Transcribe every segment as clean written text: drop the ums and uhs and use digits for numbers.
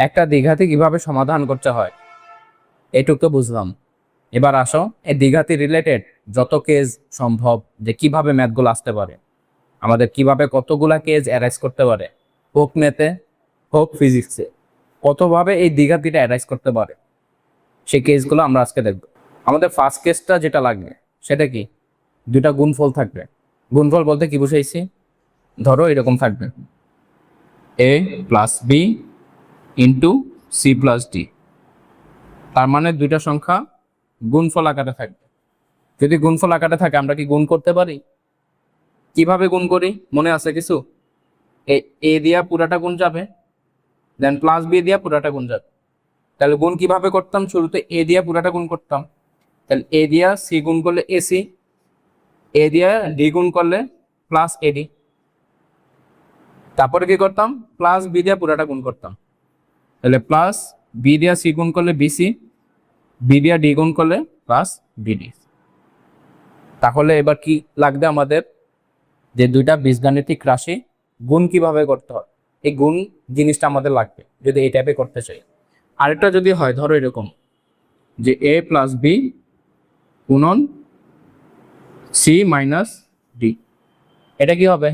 একটা দ্বিঘাতি কিভাবে সমাধান করতে হয় এটুকু তো বুঝলাম। এবার আসো এই দ্বিঘাতি রিলেটেড যত কেস সম্ভব যে কিভাবে ম্যাথগুলো আসতে পারে, আমাদের কিভাবে কতগুলা কেস অ্যারাইজ করতে পারে, হোক ম্যাথে হোক ফিজিক্সে, কতভাবে এই দ্বিঘাতিটা অ্যারাইজ করতে পারে সেই কেসগুলো আমরা আজকে দেখব। আমাদের ফার্স্ট কেসটা যেটা লাগবে সেটা কি, দুইটা গুণফল থাকবে। গুণফল বলতে কি বুঝাইছি, ধরো এরকম থাকবে A plus B into C plus D, তার মানে দুইটা সংখ্যা গুণফল আকারে থাকবে। যদি গুণফল আকারে থাকে আমরা কি গুণ করতে পারি? কিভাবে গুণ করি মনে আছে কিছু? এ দিয়া পুরাটা গুণ যাবে, দেন প্লাস বি দিয়া পুরাটা গুণ যাবে। তাহলে গুণ কিভাবে করতাম? শুরুতে এ দিয়া পুরাটা গুণ করতাম, তাহলে এ দিয়া সি গুণ করলে এসি, এ দিয়া ডি গুণ করলে প্লাস এডি। তারপরে কি করতাম? প্লাস বি দিয়া পুরাটা গুণ করতাম, তাহলে প্লাস বি দিয়া সি গুণ করলে বিসি, বি দিয়া ডি গুণ করলে প্লাস বিডি। তাহলে এবার কি লাগবে আমাদের, যে দুইটা বীজগাণিতিক রাশি গুণ কিভাবে করতে হয়, এই গুণ জিনিসটা আমাদের লাগবে যদি এই টাইপে করতে চাই। আরেকটা যদি হয় ধরো এরকম যে এ প্লাস বি গুণন সি মাইনাস ডি, এটা কি হবে?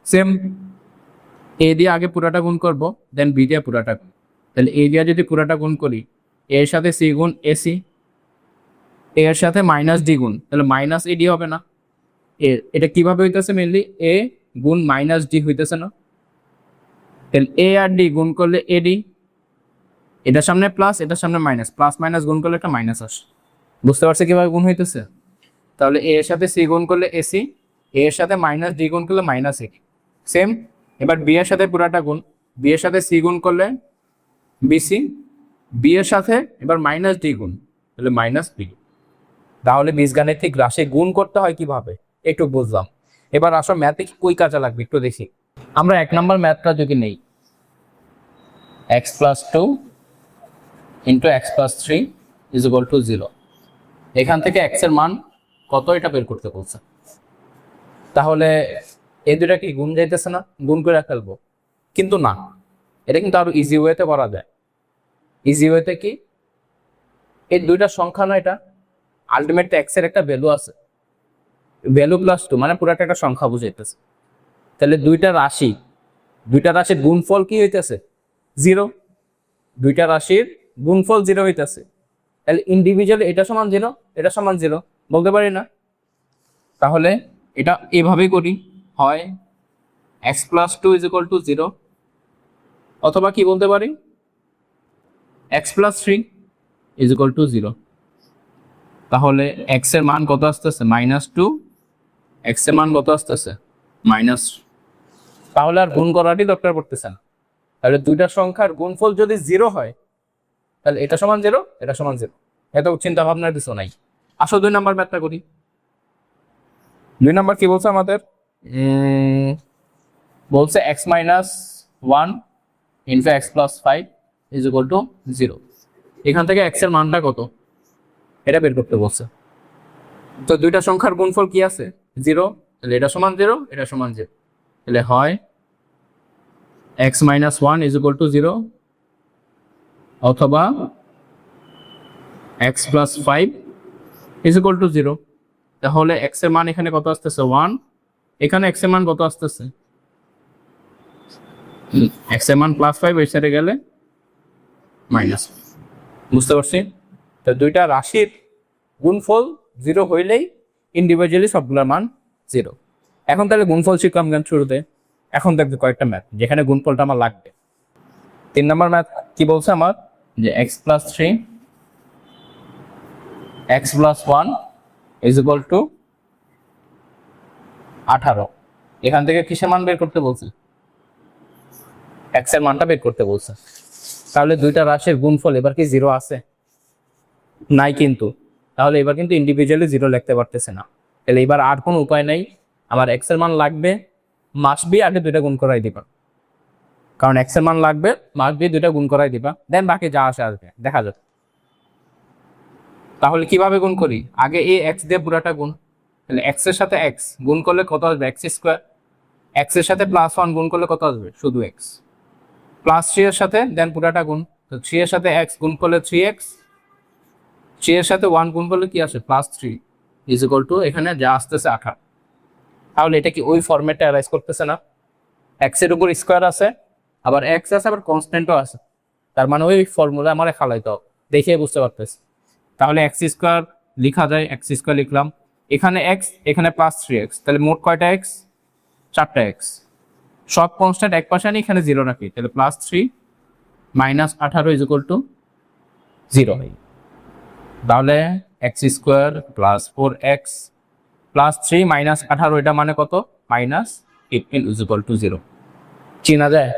সেম, এ দিয়ে আগে পুরাটা গুণ করব, দেন বি দিয়ে পুরাটা গুণ। তাহলে এ দিয়ে যদি পুরাটা গুণ করি, এর সাথে সি গুণ এসি, এর সাথে মাইনাস ডি গুণ, তাহলে মাইনাস এডি হবে না? এটা কিভাবে হইতেছে? মেনলি এ গুণ মাইনাস ডি হইতেছে না? তাহলে এ আর ডি গুণ করলে এডি, এটার সামনে প্লাস এটার সামনে মাইনাস, প্লাস মাইনাস গুণ করলে একটা মাইনাস আসে। বুঝতে পারছে কিভাবে গুণ হইতেছে? তাহলে এ এর সাথে সি গুণ করলে এসি, এর সাথে মাইনাস ডি গুণ করলে মাইনাস এ। সেম, এবার বি এর সাথে পুরাটা গুণ, বি এর সাথে সি গুণ করলে বিসি, বি এর সাথে এবার মাইনাস ডি গুণ, তাহলে মাইনাস বি। তাহলে বীজগাণিতিক রাশি গুণ করতে হয় কিভাবে একটু বুঝলাম। এবার আসো ম্যাথে কই কাজে লাগবে একটু দেখি। আমরা 1 নম্বর ম্যাথটা যদি নেই, x plus two into x plus three is equal to 0, এখান থেকে এক্স এর মান কত এটা বের করতে বলছে। তাহলে এই দুটা কি গুণ যাইতেছে না? গুণ করে ফেলবো, কিন্তু না, এটা কিন্তু আরো ইজি ওয়েতে করা যায়। ইজি ওয়েতে কি, এই দুইটা সংখ্যা না, এটা আলটিমেটলি এক্স এর একটা ভ্যালু আছে, ভ্যালু প্লাস টু মানে পুরাটা একটা সংখ্যা বুঝাইতেছে। তাহলে দুইটা রাশির গুণফল কি হইতেছে? 0। দুইটা রাশির গুণফল 0 হইতেছে, তাহলে ইন্ডিভিজুয়ালি এটা সমান 0, এটা সমান 0 বলতে পারি না? তাহলে এটা এভাবেই করি, হয় x plus two is equal to 0, অথবা কি বলতে পারি x plus three is equal to 0। তাহলে এক্স এর মান কত আসতেছে? -2, এক্স এর মান কত আসতেছে? -3। তাহলে আর গুণ করারই দরকার পড়তেছে না। তাহলে দুইটা সংখ্যার গুণফল যদি 0 হয়, তাহলে এটা সমান 0, এটা সমান 0, এত চিন্তা ভাবনার কিছু নাই। আসো 2 নম্বর ম্যাথটা করি। 2 নম্বর কি বলছে আমাদের? বলছে x minus 1 into x plus 5 is equal to 0। এখান থেকে এক্স এর মানটা কত এটা বের করতে বলছে। তো দুইটা সংখ্যার গুণফল কি আছে? 0, তাহলে এটা সমান 0, এটা সমান 0, তাহলে হয় x minus 1 is equal to 0, অথবা x plus 5 is equal to 0। তাহলে এক্স এর মান এখানে কত আসতেছে? 1, এখানে এক্স এর মান কত আসতেছে? এক্স এর মান +5, ওই সাইডে গেলে মাইনাস। বুঝতে পারছি? তো দুইটা রাশির গুণফল 0 হইলেই ইন্ডিভিজুয়ালি সবগুলোর মান 0। এখন তাহলে গুণফল শিখলাম গান শুরুতে, এখন দেখবে কয়েকটা ম্যাথ যেখানে গুণফলটা আমার লাগবে। 3 নম্বর ম্যাথ কি বলছে আমার, যে x plus 3 x plus 1 is equal two 18। এখান থেকে কিসের মান বের করতে বলছে? এক্স এর মানটা বের করতে বলছে। তাহলে দুইটা রাশির গুণফল এবার কি 0 আছে? নাই কিন্তু। তাহলে এবার কিন্তু ইন্ডিভিজুয়ালি 0 লিখতে পারতেছে না। তাহলে এবার আর কোনো উপায় নাই, আমার এক্স এর মান লাগবে, মাস্ট বি আগে দুইটা গুণ করাই দিবা, কারণ এক্স এর মান লাগবে, মাস্ট বি দুইটা গুণ করাই দিবা, দেন বাকি যা আসে আসবে, দেখা যাবে। তাহলে কিভাবে গুণ করি? আগে এই এক্স দিয়ে পুরাটা গুণ, তাহলে এক্স এর সাথে এক্স গুণ করলে কত আসবে? X square. এক্স এর সাথে +1 গুণ করলে কত আসবে? শুধু এক্স। প্লাস 3 এর সাথে দেন পুরাটা গুণ, তো 3 এর সাথে x গুণ করলে 3x, 3 এর সাথে 1 গুণ করলে কি আসে +3 ইজ ইকুয়াল টু এখানে যা আসতেছে 18। তাহলে এটা কি ওই ফরম্যাটে অ্যারাইজ করতেছে না? x এর উপর স্কোয়ার আছে, আবার x আছে, আবার কনস্ট্যান্টও আছে, তার মানে ওই ফর্মুলা আমার খালাইতে হবে, দেখে বুঝতে পারতেছি। তাহলে x স্কোয়ার লেখা যায়, x স্কোয়ার লিখলাম, এখানে x, এখানে +3x, তাহলে মোট কয়টা x? 4টা x। সব কনস্ট্যান্ট এক পাশে আনি, এখানে 0 রাখি, তাহলে +3 - 18 ইজ ইকুয়াল টু 0। তাহলে x স্কোয়ার +4x +3 - 18, এটা মানে কত? -15 ইজ ইকুয়াল টু 0। চেনা যায়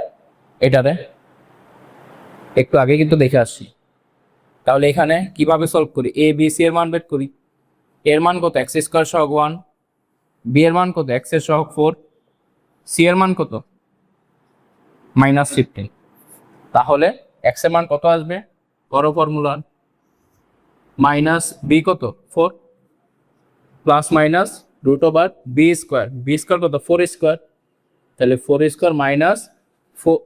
এটারে? একটু আগে কিন্তু দেখে আসছি। তাহলে এখানে কিভাবে সলভ করি? a b c এর মান বের করি। এর মান কত? x স্কোয়ার সহগ 1, b এর মান কত? x এর সহগ 4, c এর মান কত? -15। তাহলে x এর মান কত আসবে? বড় ফর্মুলা মাইনাস b কত? 4 plus minus √b square, b square কত? 4 স্কোয়ার, তাহলে 4 স্কোয়ার মাইনাস 4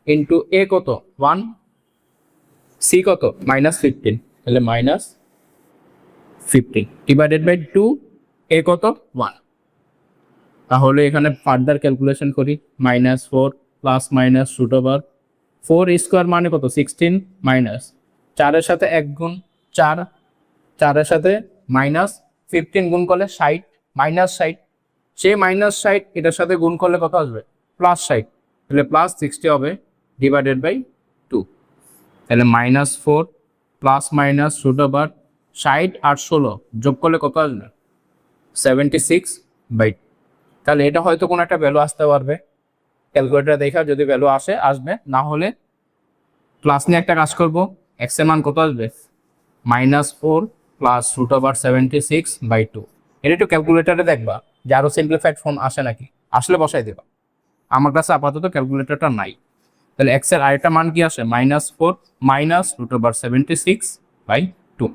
ইন্টু a কত? 1, c কত? -15, তাহলে -15 ডিভাইডেড বাই 2, a কত? 1। তাহলে এখানে ফার্দার ক্যালকুলেশন করি, -4 প্লাস মাইনাস √4 স্কোয়ার মানে কত? 16, মাইনাস 4 এর সাথে 1 গুণ 4, 4 এর সাথে -15 গুণ করলে 60, -60, সেই -60 এটার সাথে গুণ করলে কত আসবে? +60, তাহলে +60 হবে ডিভাইডেড বাই 2, তাহলে -4 প্লাস মাইনাস √60 আর 16 যোগ করলে কত আসবে? 76/2। তাহলে এটা হয়তো কোনো একটা ভ্যালু আসতে পারবে, ক্যালকুলেটর দেখা যদি ভ্যালু আসবে, না হলে প্লাস নিয়ে একটা কাজ করব, এক্স এর মান কত আসবে? -4 প্লাস √76/2। এটা একটু ক্যালকুলেটারে দেখবা যে আরো সিম্পলিফাইড ফর্ম আসে নাকি, আসলে বসাই দেবা। আমার কাছে আপাতত ক্যালকুলেটরটা নাই। তাহলে এক্স এর আরেকটা মান কি আসে? -4 মাইনাস √76/2।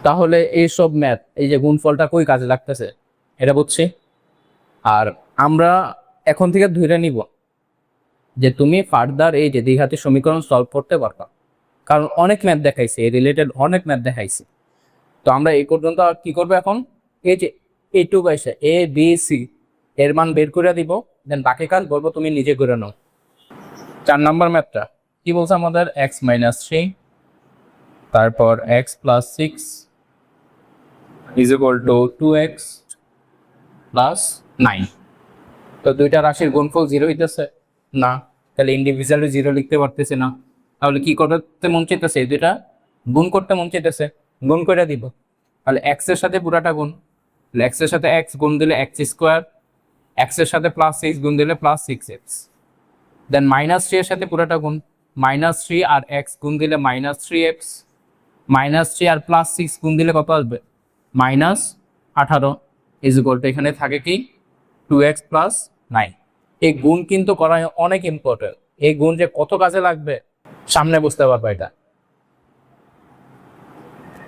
তাহলে এইসব ম্যাথ, এই যে গুণফলটা কই কাজে লাগতেছে এটা বুঝছি। আর আমরা এখন থেকে ধরে নিব যে তুমি ফার্দার এই যে দ্বিঘাতের সমীকরণ সলভ করতে পারবা, কারণ অনেক ম্যাথ দেখাইছে, এই রিলেটেড অনেক ম্যাথ দেখাইছে। তো আমরা এই পর্যন্ত কি করবো এখন? এই যে এইটুকু এসে a b c এর মান বের করে দিব, দেন বাকি কাজ বলবো তুমি নিজে করে নাও। 4 নম্বর ম্যাথটা কি বলছে আমাদের? x - 3, তারপর x + 6 is equal two 2x + 9। তো দুইটা রাশির গুণফল 0 হইতেছে না, তাহলে ইন্ডিভিজুয়ালি 0 লিখতে পারতেছে না। তাহলে কি করতে মন চাইতেছে? এই দুইটা গুণ করতে মন চাইতেছে, গুণ করে দিব। তাহলে x এর সাথে পুরাটা গুণ, x এর সাথে x গুণ দিলে x স্কোয়ার, x এর সাথে +6 গুণ দিলে +6x, দেন -3 এর সাথে পুরাটা গুণ, -3 আর x গুণ দিলে -3x, -3 আর +6 গুণ দিলে কত আসবে? -18 ইজ ইকুয়াল টু এখানে থাকে কি? 2x + 9। এই গুণ কিন্তু করা অনেক ইম্পর্টেন্ট, এই গুণ যে কত কাজে লাগবে সামনে বুঝতে পারবে এটা।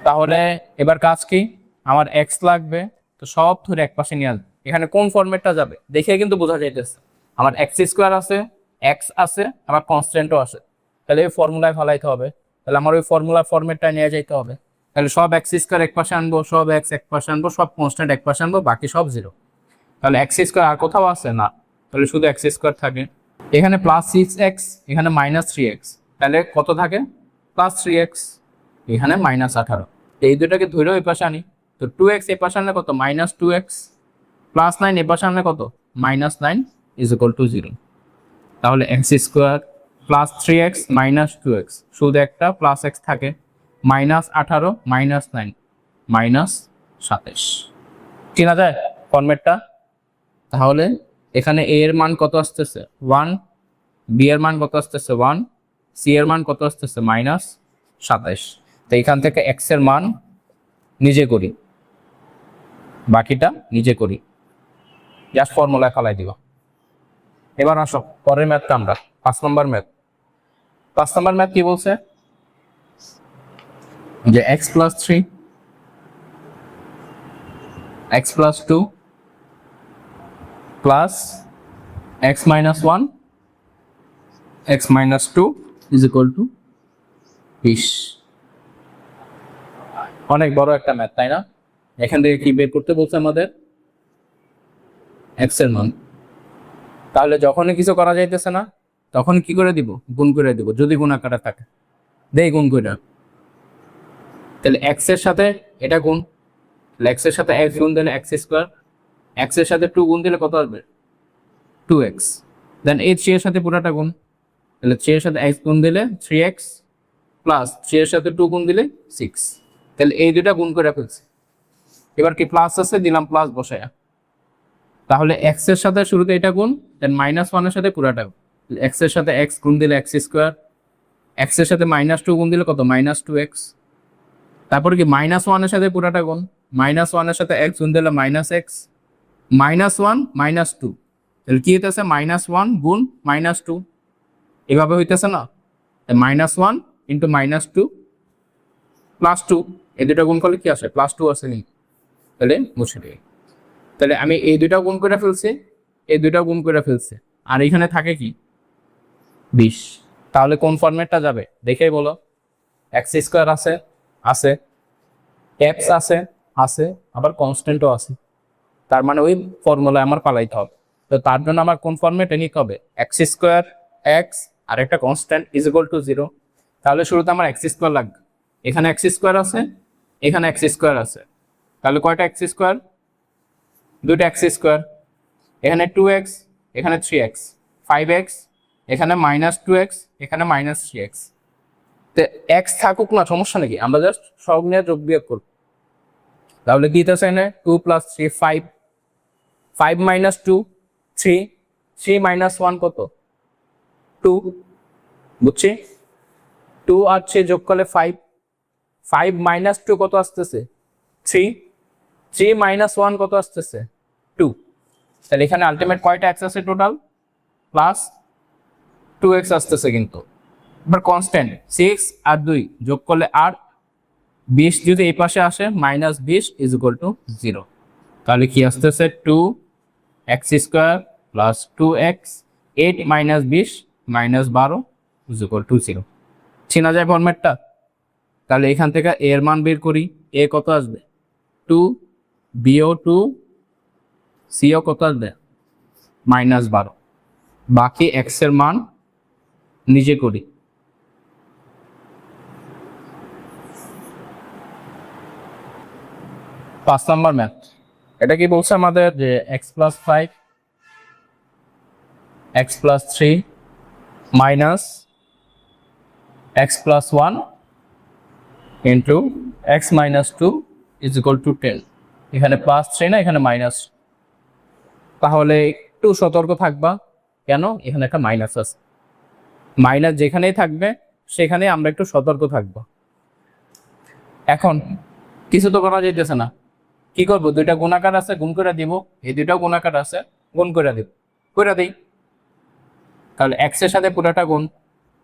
তাহলে এবার কাজ কি? আমার x লাগবে, তো সব ধরে এক পাশে নিয়ে আসবে। এখানে কোন ফরম্যাটটা যাবে দেখে কিন্তু বোঝা যাইতেছে, আমার x স্কোয়ার আছে, x আছে, আমার কনস্ট্যান্টও আছে, তাহলে এই ফর্মুলায় ফলাইতে হবে। তাহলে আমার ওই ফর্মুলার ফরম্যাটটা নিয়ে যাইতে হবে। তাহলে সব x স্কোয়ার এক পাশে আনবো, সব x এক পাশে আনবো, সব কনস্ট্যান্ট এক পাশে আনবো, বাকি সব 0। তাহলে x স্কোয়ার আর কোথাও আছে না, তাহলে শুধু x স্কোয়ার থাকে। এখানে +6x, এখানে -3x, তাহলে কত থাকে? +3x, এখানে -18। এই দুটাকে ধরে ওই পাশে আনি, তো 2x এ পাশে আনলে কত? -2x, +9 এ পাশে আনলে কত? -9 ইজ ইকুয়াল টু 0। তাহলে x স্কোয়ার +3x - 2x, শুধু একটা +x থাকে, -18 - 9 -27। চেনা যায় ফরম্যাটটা? তাহলে এখানে a এর মান কত আসতেছে? 1, b এর মান কত আসতেছে? 1, c এর মান কত আসতেছে? -27। তো এখান থেকে x এর মান নিজে করি, বাকিটা নিজে করি, জাস্ট ফর্মুলায় ফেলাই দিব। এবার আসো পরের ম্যাথটা আমরা, 5 নম্বর ম্যাথ। 5 নম্বর ম্যাথ কি বলছে? যে x + 3, x + 2 plus x minus one x minus two is equal to 20। অনেক বড় একটা ম্যাথ, তাই না? এখান থেকে কি বের করতে বলছে আমাদের? এক্স এর মান। তাহলে যখনই কিছু করা যাইতেছে না তখন কি করে দিব? গুণ করে দিব, যদি গুণ আকারে থাকে। দেই গুণ করে। তাহলে এক্স এর সাথে এটা গুণ, এক্স এর সাথে এক্স গুণ দিলে এক্স স্কোয়ার, এক্স এর সাথে 2 গুণ দিলে কত আসবে? 2x। দেন এই 3 এর সাথে পুরাটা গুণ, তাহলে 3 এর সাথে x গুণ দিলে 3x প্লাস 3 এর সাথে 2 গুণ দিলে 6। তাহলে এই দুটা গুণ করে ফেলছি। এবার কি প্লাস আছে, দিলাম প্লাস বসায়া। তাহলে x এর সাথে শুরুতে এটা গুণ, দেন -1 এর সাথে পুরাটা গুণ। x এর সাথে x গুণ দিলে x স্কোয়ার, x এর সাথে -2 গুণ দিলে কত? -2x। তারপর কি -1 এর সাথে পুরাটা গুণ, -1 এর সাথে x গুণ দিলে -x, -1 -2, তাহলে কি হইতেছে? -1 গুণ -2, এভাবে হইতেছে না? -1 ইন্টু -2 প্লাস 2, এই দুটো গুণ করলে কি আসে? +2 আসে নি? তাহলে মুছে দিই। তাহলে আমি এই দুইটা গুণ করে ফেলছি, এই দুইটা গুণ করে ফেলছি, আর এখানে থাকে কি? 20। তাহলে কোন ফরম্যাটটা যাবে দেখেই বলো। এক্স স্কোয়ার আছে, আছে, এক্স আছে, আছে, আবার কনস্ট্যান্টও আছে। তার মানে ওই ফর্মুলায় আমার পালাইতে হবে। তো তার জন্য আমার কোন ফর্মেটে নিতে হবে? এক্স স্কোয়ার এক্স আর একটা কনস্ট্যান্ট ইজ ইকুয়াল টু 0। তাহলে শুরুতে আমার এক্স স্কোয়ার লাগবে। এখানে এক্স স্কোয়ার আছে, এখানে এক্স স্কোয়ার আছে, তাহলে কয়টা এক্স স্কোয়ার? দুইটা এক্স স্কোয়ার। এখানে 2x, এখানে 3x, 5x, এখানে -2x, এখানে -3x। তো এক্স থাকুক না, সমস্যা নাকি, আমরা জাস্ট সব নিয়ে যোগ বিয়োগ করব। তাহলে কি হইতেছে? এখানে 2 + 3 5, 5 - 2 3, 3 - 1 কত? 2, বুঝছি? 2 আর 3 যোগ করলে 5, 5 - 2 কত আসতেছে? 3, 3 - 1 কত আসতেছে? 2। তাহলে এখানে আলটিমেট কয়টা এক্স আছে টোটাল? প্লাস 2x আসতেছে। কিন্তু এবার কনস্ট্যান্ট 6 আর 2 যোগ করলে আর 20 যদি এই পাশে আসে, -20 ইজ ইকুয়াল টু 0। তাহলে কি আসতেছে? 2x square plus 2x, 8 - 20 -12 is equal to 0। চেনা যায় ফরম্যাটটা? তাহলে এখান থেকে a এর মান বের করি। a কত আসবে? 2, b ও 2, c ও কত আসবে? -12। বাকি x এর মান নিজে করি। 5 নাম্বার ম্যাথ। এটা কি বলছে আমাদের? যে x + 5 x + 3 minus x + 1 into x - 2 is equal two 10। এখানে +3 না, এখানে মাইনাস। তাহলে একটু সতর্ক থাকবা। কেন? এখানে একটা মাইনাস আছে। মাইনাস যেখানেই থাকবে সেখানে আমরা একটু সতর্ক থাকবো। এখন কিছু তো করা যাইতেছে না, কি করবো? দুইটা গুণাকার আছে, গুণ করে দিব। এই দুইটাও গুণাকার আছে, গুণ করে দিব, করে দিই। তাহলে এক্স এর সাথে পুরোটা গুণ,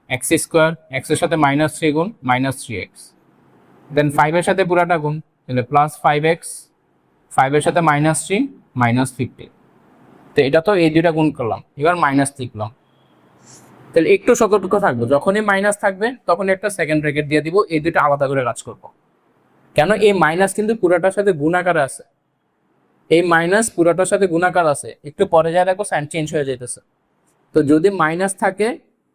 এক্স স্কোয়ার, এক্স এর সাথে -3 গুণ -3x, দেন 5 এর সাথে পুরোটা গুণ, তাহলে +5x, 5 এর সাথে -3 -50। তো এটা তো এই দুইটা গুণ করলাম, এবার মাইনাস লিখলাম। তাহলে একটু সতর্ক থাকবো, যখনই মাইনাস থাকবে তখন একটা সেকেন্ড ব্র্যাকেট দিয়ে দিব। এই দুইটা আলাদা করে কাজ করবো। কেন? এই মাইনাস কিন্তু পুরাটার সাথে গুণাকার আছে, এই মাইনাস পুরাটার সাথে গুণাকার আছে। একটু পরে যায় দেখো সাইন চেঞ্জ হয়ে যেতেছে। তো যদি মাইনাস থাকে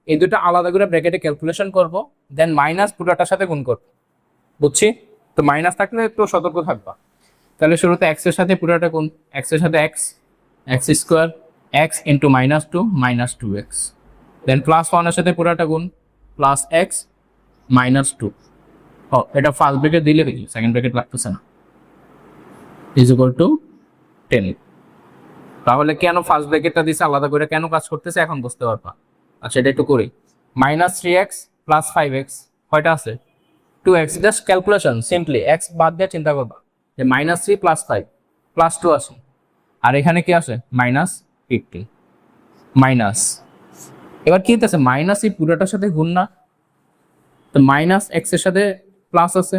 এই দুটো আলাদা করে ব্র্যাকেটে ক্যালকুলেশন করব, দেন মাইনাস পুরাটার সাথে গুণ করব। বুঝছি? তো মাইনাস থাকলে একটু সতর্ক থাকবা। তাহলে শুরুতে এক্স এর সাথে পুরাটা গুণ, এক্স এর সাথে x, x square, x into -2 -2x, দেন +1 এর সাথে পুরাটা গুণ, +x -2। ও, এটা ফার্স্ট ব্র্যাকেট দিলে কি সেকেন্ড ব্র্যাকেট লাগতেছে না, ইজ ইকুয়াল টু 10। তাহলে কেন ফার্স্ট ব্র্যাকেটটা দিছে আলাদা করে, কেন কাজ করতেছে এখন বুঝতে পারবা। আচ্ছা, এটা একটু করি। -3x + 5x কয়টা আছে? 2x। Just calculation, simply x বাদ দিয়ে চিন্তা করবা যে -3 + 5 +2 আছে, আর এখানে কি আছে? -50 মাইনাস। এবার কি হইতেছে? মাইনাস এই পুরোটার সাথে গুণ না, তো মাইনাস এক্স এর সাথে প্লাস আছে,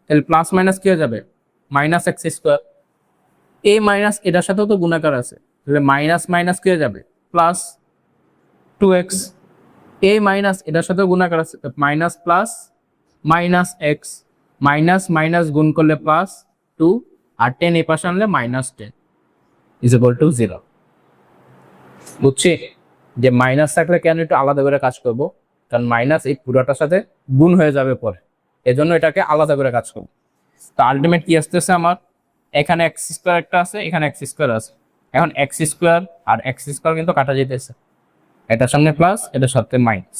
তাহলে প্লাস মাইনাস কি হয়ে যাবে? -x square. এই মাইনাস এটার সাথেও তো গুণাকার আছে, তাহলে মাইনাস মাইনাস কি হয়ে যাবে? প্লাস 2x, এই মাইনাস এটার সাথে গুণাকার আছে, minus plus minus x, minus minus গুণ করলে প্লাস 2, আর 10 এই পাশে আনলে -10 ইজ ইকুয়াল টু 0। বুঝছি যে মাইনাস থাকলে কেন একটু আলাদা করে কাজ করব, কারণ মাইনাস এই পুরোটার সাথে গুণ হয়ে যাবে পরে, এজন্য এটাকে আলাদা করে কাজ করব। তো আলটিমেট কি আসতেছে আমার, এখানে এক্স স্কোয়ার একটা আছে, এখানে এক্স স্কোয়ার আছে, এখন এক্স স্কোয়ার আর এক্স স্কোয়ার কিন্তু কাটা যেতেছে, এটার সামনে প্লাস এটার সাথে মাইনাস।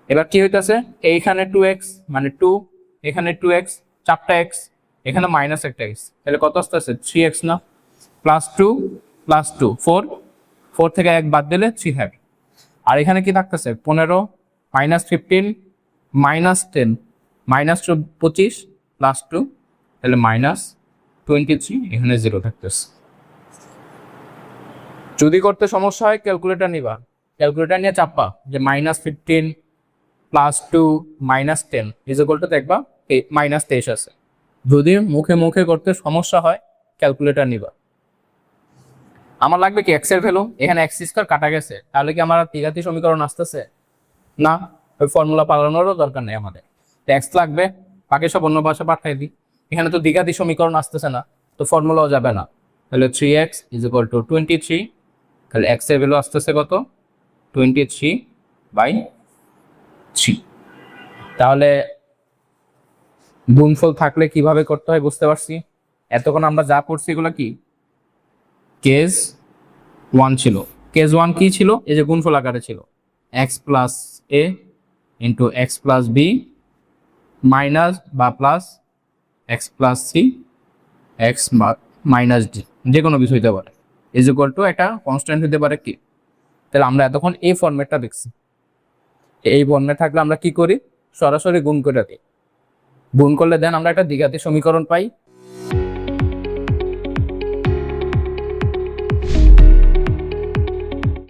এবার কি হইতেছে, এইখানে 2x মানে 2, এখানে 2x, 4টা x, এখানে মাইনাস একটা x, তাহলে কত আসতেছে 3x না, প্লাস 2 প্লাস 2 4, 4 থেকে 1 বাদ দিলে 3 থাকে। আর এখানে কি থাকতেছে 15 মাইনাস 15 মাইনাস 10 মাইনাস 25 প্লাস 2, তাহলে -23, এখানে 0 থাকতেছে। যদি করতে সমস্যা হয় ক্যালকুলেটর নিবা, ক্যালকুলেটর নিয়ে চাপা যে -15 প্লাস 2 -10 ইজ ইকুয়াল টু দেখবা -23 আছে। যদি মুখে মুখে করতে সমস্যা হয় ক্যালকুলেটর নিবা। আমার লাগবে কি এক্স এর ভ্যালু, এখানে এক্স স্কয়ার কাটা গেছে, তাহলে কি আমার দ্বিঘাতী সমীকরণ আসতেছে না, ওই ফর্মুলা পালানোরও দরকার নেই আমাদের। তো এক্স লাগবে, বাকি সব অন্য ভাষা পাঠাই দিই। এখানে তো দ্বিঘাতী সমীকরণ আসতেছে না, তো ফর্মুলাও যাবে না, তাহলে 3x ইজ ইকুয়াল টু 23, তাহলে এক্স এর ভ্যালু আসতেছে কত 23/3। তাহলে গুণফল থাকলে কিভাবে করতে হয় বুঝতে পারছি। এতক্ষণ আমরা যা পড়ছি এগুলো কি কেস 1 ছিল। কেস 1 কি ছিল, এই যে গুণফল আকারে ছিল X plus A into x plus B minus বা plus X plus C X minus D, যে কোনো কিছু হইতে পারে, ইজ ইকুয়াল টু একটা কনস্ট্যান্ট হতে পারে কি। তাহলে আমরা এতক্ষণ এই ফর্মেটটা দেখছি, এই ফর্মেট থাকলে আমরা কি করি, সরাসরি গুণ করে দিই, গুণ করলে দেন আমরা একটা দ্বিঘাতী সমীকরণ পাই,